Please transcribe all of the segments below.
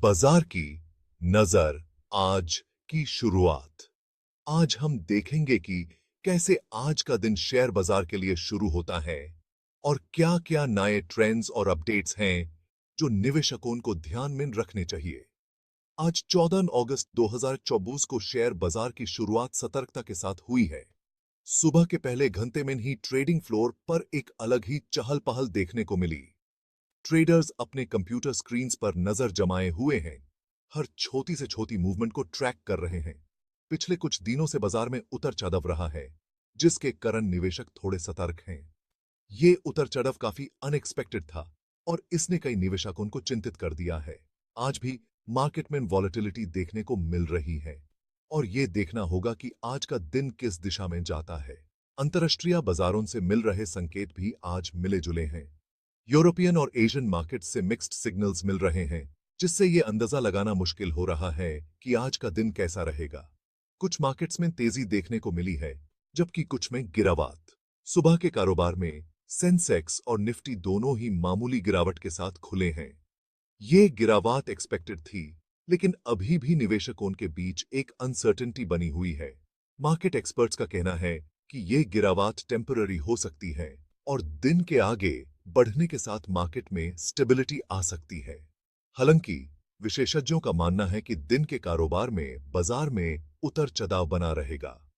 बाजार की नजर आज की शुरुआत। आज हम देखेंगे कि कैसे आज का दिन शेयर बाजार के लिए शुरू होता है और क्या-क्या नए ट्रेंड्स और अपडेट्स हैं जो निवेशकों को ध्यान में रखने चाहिए। आज 14 अगस्त 2024 को शेयर बाजार की शुरुआत सतर्कता के साथ हुई है। सुबह के पहले घंटे में ही ट्रेडिंग फ्लोर पर एक अलग ही चहल-पहल देखने को मिली। ट्रेडर्स अपने कंप्यूटर स्क्रीन्स पर नजर जमाए हुए हैं, हर छोटी से छोटी मूवमेंट को ट्रैक कर रहे हैं। पिछले कुछ दिनों से बाजार में उतर चढ़ाव रहा है, जिसके कारण निवेशक थोड़े सतर्क हैं। ये उतर चढ़ाव काफी अनएक्सपेक्टेड था और इसने कई निवेशकों को चिंतित कर दिया है। आज भी मार्केट में वॉलेटिलिटी देखने को मिल रही है और ये देखना होगा कि आज का दिन किस दिशा में जाता है। अंतर्राष्ट्रीय बाजारों से मिल रहे संकेत भी आज मिले जुले हैं। यूरोपियन और एशियन मार्केट से मिक्स्ड सिग्नल्स मिल रहे हैं, जिससे ये अंदाजा लगाना मुश्किल हो रहा है कि आज का दिन कैसा रहेगा। कुछ मार्केट्स में तेजी देखने को मिली है, जबकि कुछ में गिरावट। सुबह के कारोबार में सेंसेक्स और निफ्टी दोनों ही मामूली गिरावट के साथ खुले हैं। ये गिरावट एक्सपेक्टेड थी, लेकिन अभी भी निवेशकों के बीच एक अनसर्टेनिटी बनी हुई है। मार्केट एक्सपर्ट्स का कहना है कि ये गिरावट टेम्पररी हो सकती है और दिन के आगे बढ़ने के साथ मार्केट में स्टेबिलिटी आ सकती है। हालांकि विशेषज्ञों का मानना है कि दिन के कारोबार में बाजार में उतर चढ़ाव बना रहेगा।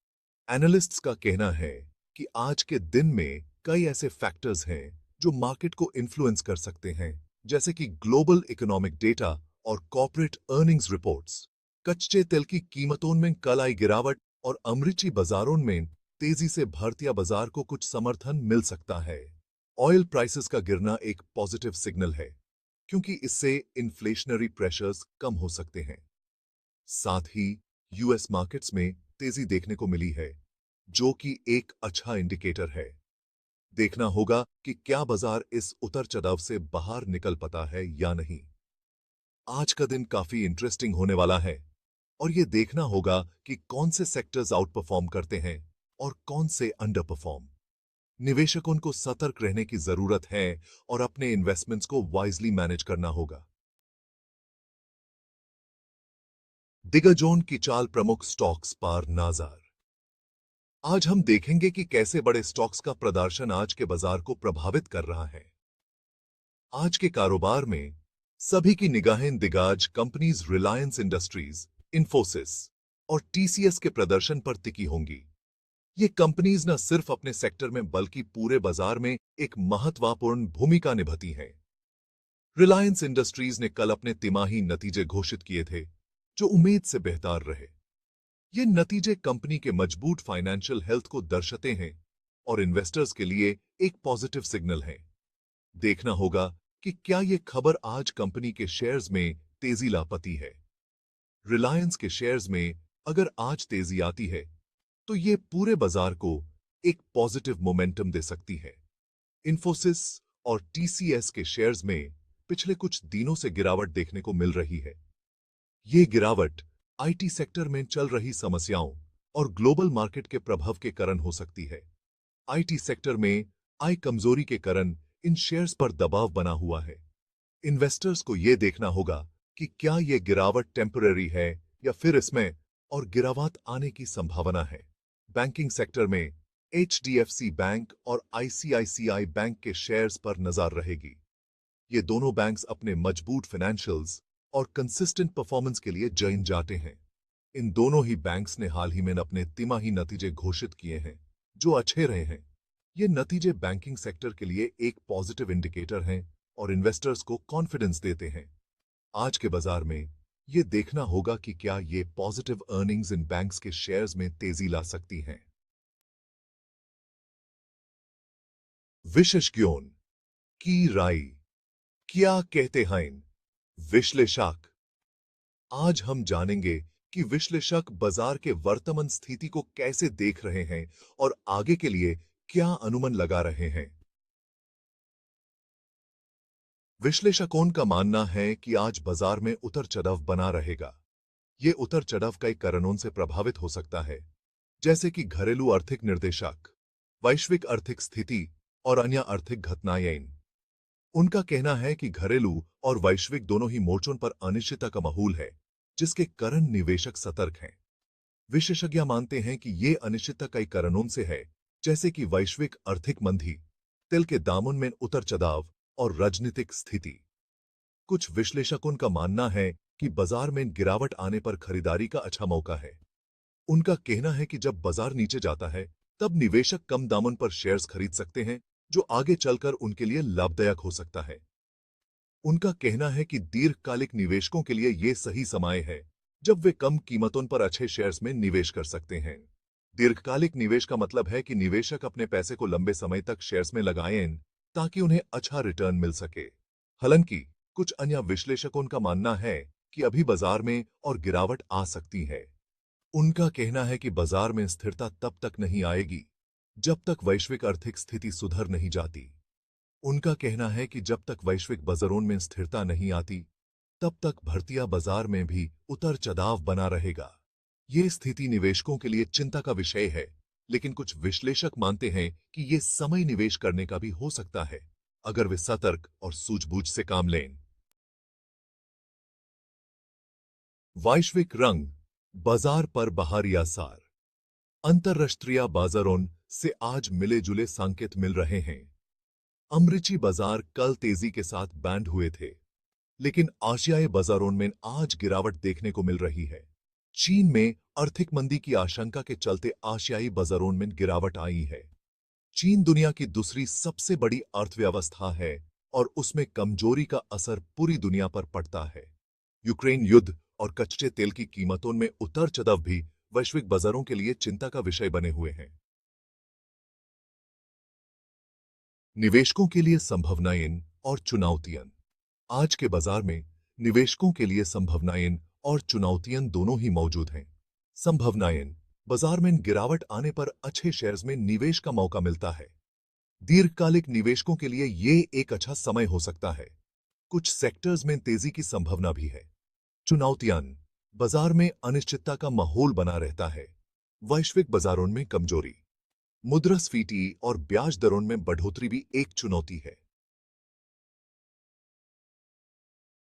एनालिस्ट्स का कहना है कि आज के दिन में कई ऐसे फैक्टर्स हैं जो मार्केट को इन्फ्लुएंस कर सकते हैं, जैसे कि ग्लोबल इकोनॉमिक डेटा और कॉर्पोरेट अर्निंग्स रिपोर्ट्स। कच्चे तेल की कीमतों में कल आई गिरावट और अमरीकी बाजारों में तेजी से भारतीय बाजार को कुछ समर्थन मिल सकता है। ऑयल प्राइसेस का गिरना एक पॉजिटिव सिग्नल है, क्योंकि इससे इन्फ्लेशनरी प्रेशर्स कम हो सकते हैं। साथ ही यूएस मार्केट्स में तेजी देखने को मिली है, जो कि एक अच्छा इंडिकेटर है। देखना होगा कि क्या बाजार इस उतर चढ़ाव से बाहर निकल पाता है या नहीं। आज का दिन काफी इंटरेस्टिंग होने वाला है और यह देखना होगा कि कौन से सेक्टर्स आउट परफॉर्म करते हैं और कौन से अंडर परफॉर्म। निवेशकों को सतर्क रहने की जरूरत है और अपने इन्वेस्टमेंट्स को वाइजली मैनेज करना होगा। दिग्गजों की चाल प्रमुख स्टॉक्स पर नजर। आज हम देखेंगे कि कैसे बड़े स्टॉक्स का प्रदर्शन आज के बाजार को प्रभावित कर रहा है। आज के कारोबार में सभी की निगाहें दिग्गज कंपनीज रिलायंस इंडस्ट्रीज, इन्फोसिस और टीसीएस के प्रदर्शन पर टिकी होंगी। ये कंपनीज न सिर्फ अपने सेक्टर में बल्कि पूरे बाजार में एक महत्वपूर्ण भूमिका निभाती हैं। रिलायंस इंडस्ट्रीज ने कल अपने तिमाही नतीजे घोषित किए थे, जो उम्मीद से बेहतर रहे। ये नतीजे कंपनी के मजबूत फाइनेंशियल हेल्थ को दर्शाते हैं और इन्वेस्टर्स के लिए एक पॉजिटिव सिग्नल है। देखना होगा कि क्या ये खबर आज कंपनी के शेयर्स में तेजी ला पाती है। रिलायंस के शेयर्स में अगर आज तेजी आती है, तो ये पूरे बाजार को एक पॉजिटिव मोमेंटम दे सकती है। इन्फोसिस और टीसीएस के शेयर्स में पिछले कुछ दिनों से गिरावट देखने को मिल रही है। ये गिरावट आईटी सेक्टर में चल रही समस्याओं और ग्लोबल मार्केट के प्रभाव के कारण हो सकती है। आईटी सेक्टर में आई कमजोरी के कारण इन शेयर्स पर दबाव बना हुआ है। इन्वेस्टर्स को यह देखना होगा कि क्या यह गिरावट टेम्पररी है या फिर इसमें और गिरावट आने की संभावना है। बैंकिंग सेक्टर में एचडीएफसी बैंक और आईसीआईसीआई बैंक के शेयर्स पर नजर रहेगी। ये दोनों बैंक्स अपने मजबूत फाइनेंशियल्स और कंसिस्टेंट परफॉर्मेंस के लिए जाने जाते हैं। इन दोनों ही बैंक्स ने हाल ही में अपने तिमाही नतीजे घोषित किए हैं, जो अच्छे रहे हैं। ये नतीजे बैंकिंग सेक्टर के लिए एक पॉजिटिव इंडिकेटर हैं और इन्वेस्टर्स को कॉन्फिडेंस देते हैं। आज के बाजार में ये देखना होगा कि क्या ये पॉजिटिव अर्निंग्स इन बैंक्स के शेयर्स में तेजी ला सकती हैं। विशेषज्ञों की राय क्या कहते हैं विश्लेषक। आज हम जानेंगे कि विश्लेषक बाजार के वर्तमान स्थिति को कैसे देख रहे हैं और आगे के लिए क्या अनुमान लगा रहे हैं। विश्लेषकों का मानना है कि आज बाजार में उतर चढ़ाव बना रहेगा। ये उतर चढ़ाव कई कारणों से प्रभावित हो सकता है, जैसे कि घरेलू आर्थिक निर्देशक, वैश्विक आर्थिक स्थिति और अन्य आर्थिक घटनाएं। उनका कहना है कि घरेलू और वैश्विक दोनों ही मोर्चों पर अनिश्चितता का माहौल है, जिसके कारण निवेशक सतर्क हैं। विशेषज्ञ मानते हैं कि ये अनिश्चितता कई कारणों से है, जैसे कि वैश्विक आर्थिक मंदी, तेल के दामों में उतर चढ़ाव और राजनीतिक स्थिति। कुछ विश्लेषकों का मानना है कि बाजार में गिरावट आने पर खरीदारी का अच्छा मौका है। उनका कहना है कि जब बाजार नीचे जाता है, तब निवेशक कम दामों पर शेयर्स खरीद सकते हैं, जो आगे चलकर उनके लिए लाभदायक हो सकता है। उनका कहना है कि दीर्घकालिक निवेशकों के लिए यह सही समय है, जब वे कम कीमतों पर अच्छे शेयर्स में निवेश कर सकते हैं। दीर्घकालिक निवेश का मतलब है कि निवेशक अपने पैसे को लंबे समय तक शेयर्स में लगाएं, ताकि उन्हें अच्छा रिटर्न मिल सके। हालांकि कुछ अन्य विश्लेषकों का मानना है कि अभी बाजार में और गिरावट आ सकती है। उनका कहना है कि बाजार में स्थिरता तब तक नहीं आएगी, जब तक वैश्विक आर्थिक स्थिति सुधर नहीं जाती। उनका कहना है कि जब तक वैश्विक बाजारों में स्थिरता नहीं आती, तब तक भारतीय बाजार में भी उतर चढ़ाव बना रहेगा। ये स्थिति निवेशकों के लिए चिंता का विषय है, लेकिन कुछ विश्लेषक मानते हैं कि ये समय निवेश करने का भी हो सकता है, अगर वे सतर्क और सूझबूझ से काम लें। वैश्विक रंग, बाजार पर बाहरी असर। अंतर्राष्ट्रीय बाजारों से आज मिले जुले संकेत मिल रहे हैं। अमरीकी बाजार कल तेजी के साथ बैंड हुए थे, लेकिन आशियाई बाजारों में आज गिरावट देखने को मिल रही है। चीन में आर्थिक मंदी की आशंका के चलते आशियाई बाजारों में गिरावट आई है। चीन दुनिया की दूसरी सबसे बड़ी अर्थव्यवस्था है और उसमें कमजोरी का असर पूरी दुनिया पर पड़ता है। यूक्रेन युद्ध और कच्चे तेल की कीमतों में उतार चढ़ाव भी वैश्विक बाजारों के लिए चिंता का विषय बने हुए हैं। निवेशकों के लिए संभावनाएं और चुनौतियां। आज के बाजार में निवेशकों के लिए संभावनाएं और चुनौतियां दोनों ही मौजूद हैं। संभावनाएं, बाजार में गिरावट आने पर अच्छे शेयर्स में निवेश का मौका मिलता है। दीर्घकालिक निवेशकों के लिए ये एक अच्छा समय हो सकता है। कुछ सेक्टर्स में तेजी की संभावना भी है। चुनौतियां, बाजार में अनिश्चितता का माहौल बना रहता है। वैश्विक बाजारों में कमजोरी, मुद्रास्फीति और ब्याज दरों में बढ़ोतरी भी एक चुनौती है।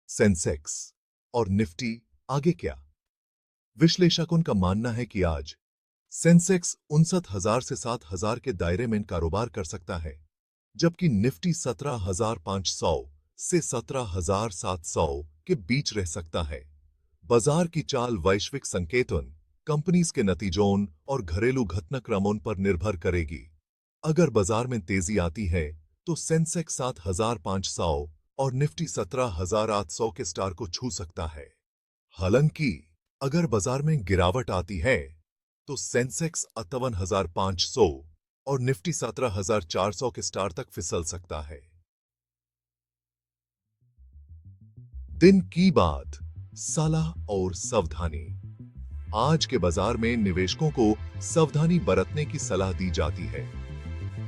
सेंसेक्स और निफ्टी आगे क्या? विश्लेषकों का मानना है कि आज सेंसेक्स 59,000 से 7,000 के दायरे में कारोबार कर सकता है, जबकि निफ्टी 17,500 से 17,700 के बीच रह सकता है। बाजार की चाल वैश्विक संकेतों, कंपनीज के नतीजों और घरेलू घटनाक्रमों पर निर्भर करेगी। अगर बाजार में तेजी आती है, तो सेंसेक्स 7,500 और निफ्टी 17,800 के स्टार को छू सकता है। हालांकि अगर बाजार में गिरावट आती है, तो सेंसेक्स 58,500 और निफ्टी 17,400 के स्टार तक फिसल सकता है। दिन की बात, सलाह और सावधानी। आज के बाजार में निवेशकों को सावधानी बरतने की सलाह दी जाती है।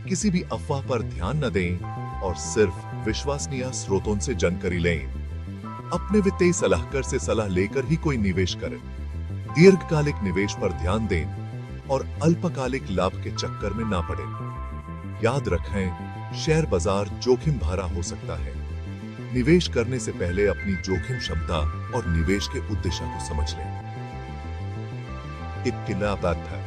किसी भी अफवाह पर ध्यान न दें और सिर्फ विश्वसनीय स्रोतों से जानकारी लें। अपने वित्तीय सलाहकार से सलाह लेकर ही कोई निवेश करें। दीर्घकालिक निवेश पर ध्यान दें और अल्पकालिक लाभ के चक्कर में ना पड़ें। याद रखें, शेयर बाजार जोखिम भरा हो सकता है। निवेश करने से पहले अपनी जोखिम क्षमता और निवेश के उद्देश्य को समझ लें। इत्तिला बात है।